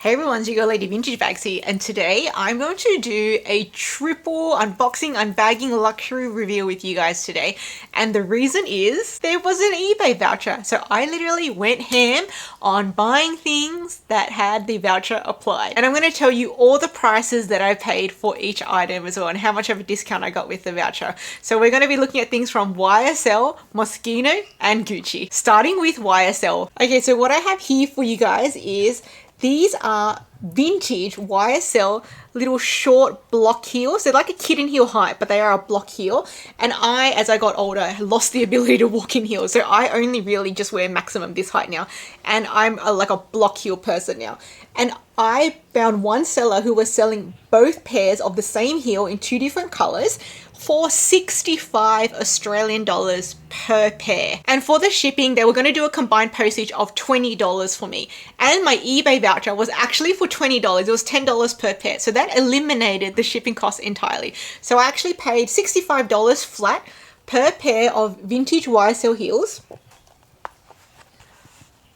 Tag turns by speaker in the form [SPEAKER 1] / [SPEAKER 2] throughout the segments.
[SPEAKER 1] Hey everyone, it's your girl Lady Vintage Bags here, and today I'm going to do a triple unboxing, unbagging luxury reveal with you guys today. And the reason is there was an eBay voucher. So I literally went ham on buying things that had the voucher applied. And I'm going to tell you all the prices that I paid for each item as well and how much of a discount I got with the voucher. So we're going to be looking at things from YSL, Moschino, and Gucci. Starting with YSL. Okay, so what I have here for you guys is these are vintage YSL little short block heels. They're like a kitten heel height, but they are a block heel. And as I got older, lost the ability to walk in heels. So I only really just wear maximum this height now. And I'm like a block heel person now. And I found one seller who was selling both pairs of the same heel in two different colors for 65 Australian dollars per pair. And for the shipping, they were going to do a combined postage of $20 for me. And my eBay voucher was actually for $20. It was $10 per pair. So that eliminated the shipping cost entirely. So I actually paid $65 flat per pair of vintage YSL heels.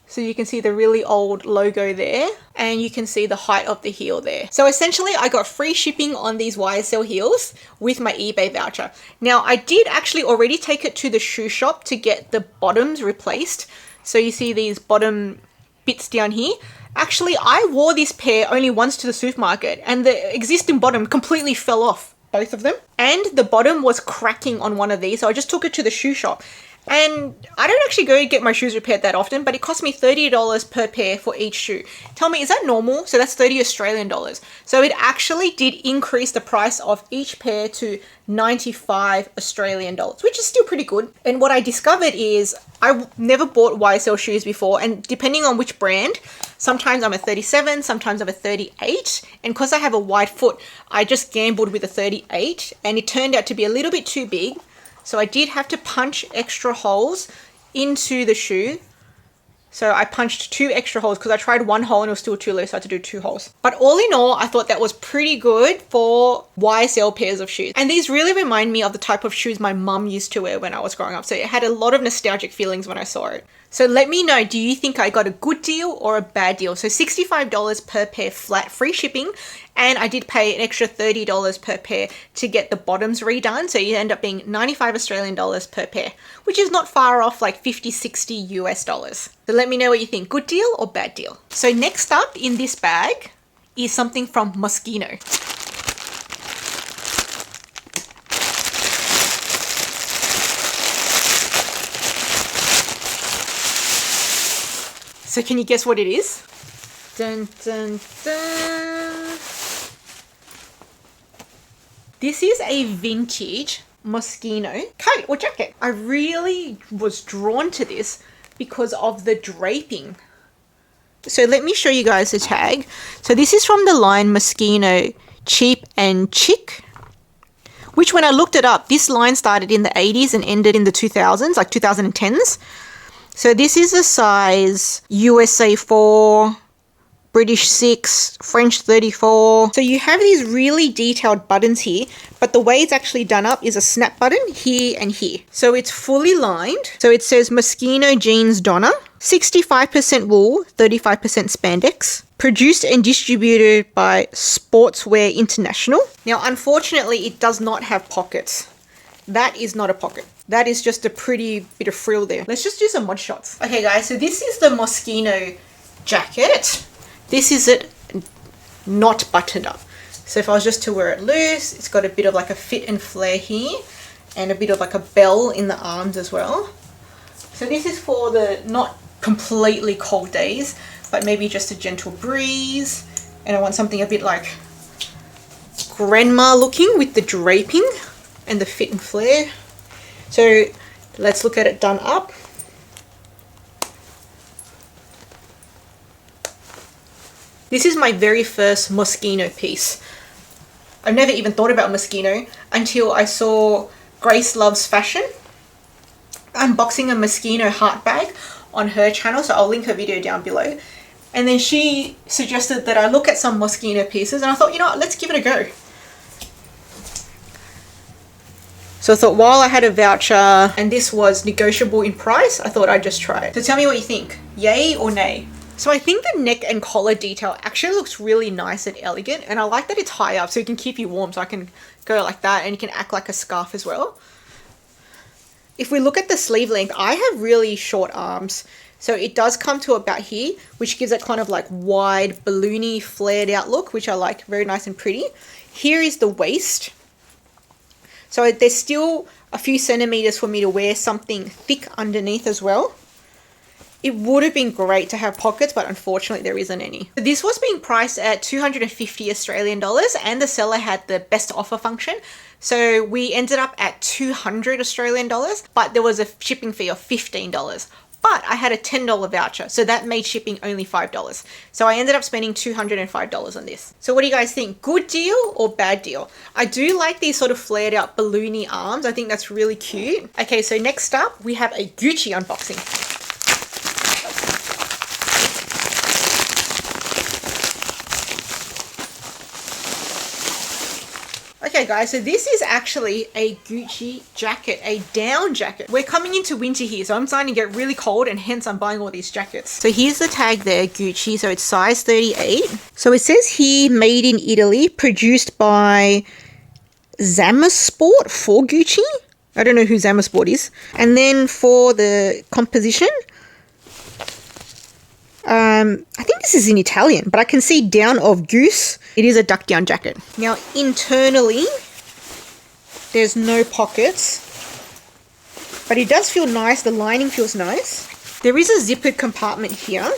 [SPEAKER 1] So you can see the really old logo there, and you can see the height of the heel there. So essentially I got free shipping on these YSL heels with my eBay voucher. Now I did actually already take it to the shoe shop to get the bottoms replaced. So you see these bottom bits down here. Actually, I wore this pair only once to the supermarket and the existing bottom completely fell off, both of them. And the bottom was cracking on one of these, so I just took it to the shoe shop. And I don't actually go get my shoes repaired that often, but it cost me $30 per pair for each shoe. Tell me, is that normal? So that's 30 Australian dollars. So it actually did increase the price of each pair to 95 Australian dollars, which is still pretty good. And what I discovered is I've never bought YSL shoes before, and depending on which brand, sometimes I'm a 37, sometimes I'm a 38. And because I have a wide foot, I just gambled with a 38 and it turned out to be a little bit too big. So I did have to punch extra holes into the shoe. So I punched 2 extra holes because I tried 1 hole and it was still too loose, so I had to do 2 holes. But all in all, I thought that was pretty good for YSL pairs of shoes. And these really remind me of the type of shoes my mum used to wear when I was growing up. So it had a lot of nostalgic feelings when I saw it. So let me know, do you think I got a good deal or a bad deal? So $65 per pair flat, free shipping. And I did pay an extra $30 per pair to get the bottoms redone. So you end up being 95 Australian dollars per pair, which is not far off like 50, 60 US dollars. So let me know what you think, good deal or bad deal. So next up in this bag is something from Moschino. So can you guess what it is? Dun, dun, dun. This is a vintage Moschino coat or jacket. I really was drawn to this because of the draping. So let me show you guys the tag. So this is from the line Moschino Cheap and Chic, which when I looked it up, this line started in the 80s and ended in the 2000s, like 2010s. So this is a size USA 4, British 6, French 34. So you have these really detailed buttons here, but the way it's actually done up is a snap button here and here. So it's fully lined. So it says Moschino Jeans Donna, 65% wool, 35% spandex. Produced and distributed by Sportswear International. Now, unfortunately, it does not have pockets. That is not a pocket. That is just a pretty bit of frill there. Let's just do some mod shots. Okay guys, so this is the Moschino jacket. This is it not buttoned up. So if I was just to wear it loose, it's got a bit of like a fit and flare here and a bit of like a bell in the arms as well. So this is for the not completely cold days, but maybe just a gentle breeze. And I want something a bit like grandma looking with the draping and the fit and flare. So let's look at it done up. This is my very first Moschino piece. I've never even thought about Moschino until I saw Grace Loves Fashion unboxing a Moschino heart bag on her channel. So I'll link her video down below. And then she suggested that I look at some Moschino pieces and I thought, you know what, let's give it a go. So I thought while I had a voucher and this was negotiable in price, I thought I'd just try it. So tell me what you think. Yay or nay? So I think the neck and collar detail actually looks really nice and elegant, and I like that it's high up so it can keep you warm, so I can go like that and you can act like a scarf as well. If we look at the sleeve length, I have really short arms, so it does come to about here, which gives it kind of like wide, balloony, flared out look, which I like, very nice and pretty. Here is the waist. So there's still a few centimeters for me to wear something thick underneath as well. It would have been great to have pockets, but unfortunately there isn't any. This was being priced at 250 Australian dollars, and the seller had the best offer function. So we ended up at 200 Australian dollars, but there was a shipping fee of $15. But I had a $10 voucher, so that made shipping only $5. So I ended up spending $205 on this. So what do you guys think? Good deal or bad deal? I do like these sort of flared out balloony arms. I think that's really cute. Okay, so next up we have a Gucci unboxing. Okay guys, so this is actually a Gucci jacket, a down jacket. We're coming into winter here, so I'm starting to get really cold, and hence I'm buying all these jackets. So here's the tag there, Gucci, so it's size 38. So it says here, made in Italy, produced by Zamasport for Gucci. I don't know who Zamasport is. And then for the composition, I think this is in Italian, but I can see down of goose. It is a duck down jacket. Now internally, there's no pockets, but it does feel nice. The lining feels nice. There is a zippered compartment here.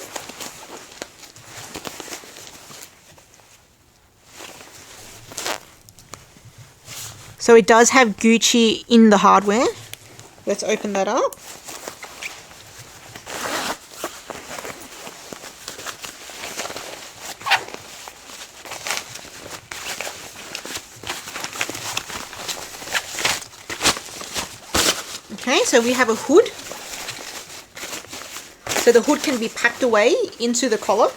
[SPEAKER 1] So it does have Gucci in the hardware. Let's open that up. Okay, so we have a hood. So the hood can be packed away into the collar.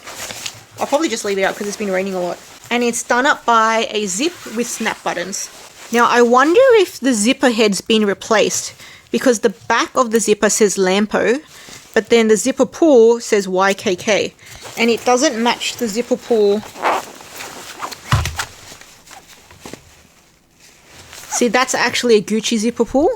[SPEAKER 1] I'll probably just leave it out because it's been raining a lot. And it's done up by a zip with snap buttons. Now I wonder if the zipper head's been replaced, because the back of the zipper says Lampo, but then the zipper pull says YKK. And it doesn't match the zipper pull. See, that's actually a Gucci zipper pull.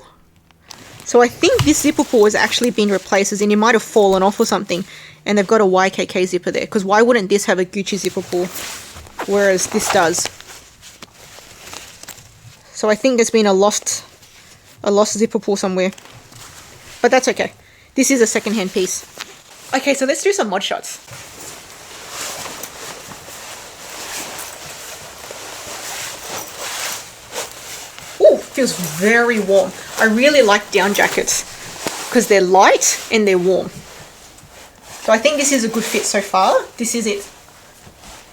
[SPEAKER 1] So I think this zipper pull has actually been replaced, as in it might have fallen off or something, and they've got a YKK zipper there, because why wouldn't this have a Gucci zipper pull, whereas this does? So I think there's been a lost zipper pull somewhere, but that's okay. This is a second-hand piece. Okay, so let's do some mod shots. Oh, feels very warm. I really like down jackets because they're light and they're warm. So I think this is a good fit so far. This is it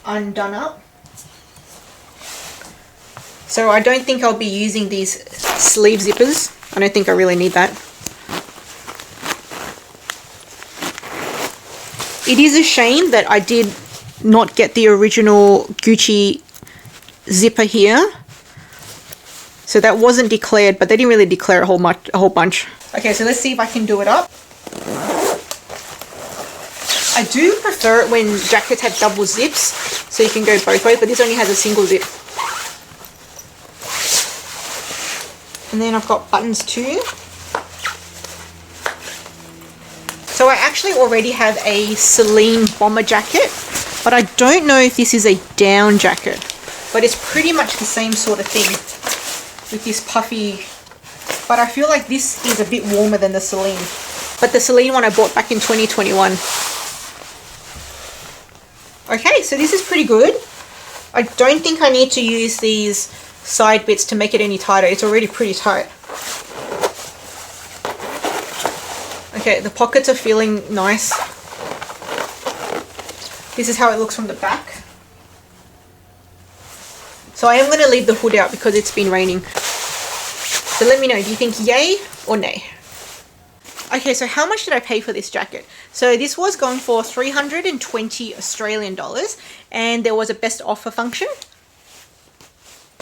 [SPEAKER 1] undone up. So I don't think I'll be using these sleeve zippers. I don't think I really need that. It is a shame that I did not get the original Gucci zipper here. So that wasn't declared, but they didn't really declare a whole bunch. Okay, so let's see if I can do it up. I do prefer it when jackets have double zips, so you can go both ways, but this only has a single zip. And then I've got buttons too. So I actually already have a Celine bomber jacket, but I don't know if this is a down jacket, but it's pretty much the same sort of thing with this puffy, but I feel like this is a bit warmer than the Celine. But the Celine one I bought back in 2021. Okay, so this is pretty good. I don't think I need to use these side bits to make it any tighter. It's already pretty tight. Okay, the pockets are feeling nice. This is how it looks from the back. So I am going to leave the hood out because it's been raining. So let me know, do you think yay or nay? Okay, so how much did I pay for this jacket? So this was going for 320 Australian dollars, and there was a best offer function.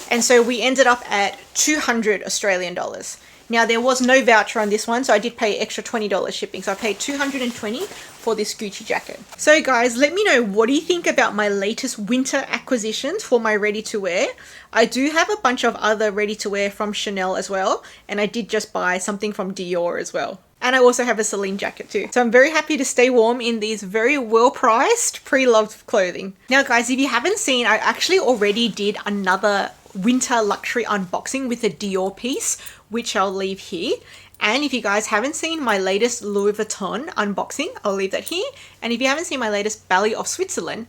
[SPEAKER 1] And so we ended up at 200 Australian dollars. Now there was no voucher on this one, so I did pay extra $20 shipping. So I paid $220 for this Gucci jacket. So guys, let me know, what do you think about my latest winter acquisitions for my ready-to-wear? I do have a bunch of other ready-to-wear from Chanel as well, and I did just buy something from Dior as well. And I also have a Celine jacket too. So I'm very happy to stay warm in these very well-priced, pre-loved clothing. Now guys, if you haven't seen, I actually already did another winter luxury unboxing with a Dior piece, which I'll leave here. And if you guys haven't seen my latest Louis Vuitton unboxing, I'll leave that here. And if you haven't seen my latest Ballet of Switzerland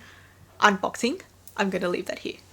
[SPEAKER 1] unboxing, I'm going to leave that here.